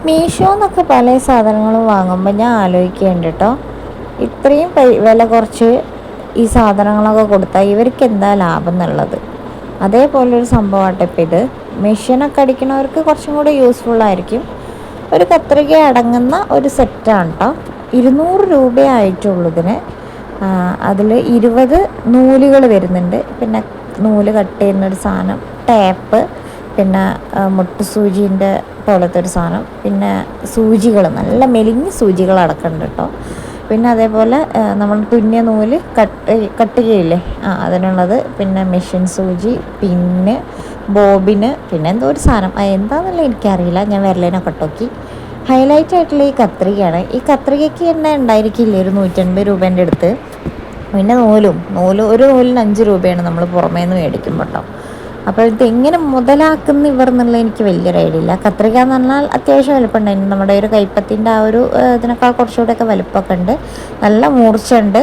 മീഷോ എന്നൊക്കെ പല സാധനങ്ങളും വാങ്ങുമ്പോൾ ഞാൻ ആലോചിക്കുന്നുണ്ട് കേട്ടോ, ഇത്രയും വില കുറച്ച് ഈ സാധനങ്ങളൊക്കെ കൊടുത്താൽ ഇവർക്ക് എന്താ ലാഭം എന്നുള്ളത്. അതേപോലൊരു സംഭവമാട്ടെ ഇപ്പം ഇത്. മെഷീനൊക്കെ അടിക്കുന്നവർക്ക് കുറച്ചും കൂടി യൂസ്ഫുള്ളായിരിക്കും. ഒരു കത്രിക അടങ്ങുന്ന ഒരു സെറ്റാണ് കേട്ടോ. 200 രൂപയായിട്ടുള്ളൂ ഇതിന്. അതിൽ 20 നൂലുകൾ വരുന്നുണ്ട്. പിന്നെ നൂല് കട്ട് ചെയ്യുന്നൊരു സാധനം, ടേപ്പ്, പിന്നെ മുട്ട് സൂചീൻ്റെ പോലത്തെ ഒരു സാധനം, പിന്നെ സൂചികൾ, നല്ല മെലിഞ്ഞ സൂചികൾ അടക്കമുണ്ട് കേട്ടോ. പിന്നെ അതേപോലെ നമ്മൾ തുന്നിയ നൂല് കട്ട് ചെയ്യില്ലേ, അതിനുള്ളത്, പിന്നെ മെഷീൻ സൂചി, പിന്ന്, ബോബിന്, പിന്നെ എന്തോ ഒരു സാധനം, എന്താണെന്നുള്ള എനിക്കറിയില്ല. ഞാൻ വിരലിനൊക്കെ നോക്കി. ഹൈലൈറ്റ് ആയിട്ടുള്ള ഈ കത്രികയാണ്. ഈ കത്രികയ്ക്ക് തന്നെ ഉണ്ടായിരിക്കില്ലേ ഒരു 150 രൂപേൻ്റെ അടുത്ത്. പിന്നെ ഒരു നൂലിന് 5 രൂപയാണ് നമ്മൾ പുറമേ നിന്ന് മേടിക്കുമ്പോൾ കേട്ടോ. അപ്പോൾ ഇതെങ്ങനെ മുതലാക്കുന്ന ഇവർ എന്നുള്ളത് എനിക്ക് വലിയൊരു ഐഡിയ ഇല്ല. കത്രിക എന്ന് പറഞ്ഞാൽ അത്യാവശ്യം വലുപ്പമുണ്ടായിരുന്നു. നമ്മുടെ ഒരു കൈപ്പത്തിൻ്റെ ആ ഒരു ഇതിനേക്കാൾ കുറച്ചുകൂടെയൊക്കെ വലുപ്പമൊക്കെ ഉണ്ട്. നല്ല മൂർച്ചയുണ്ട്.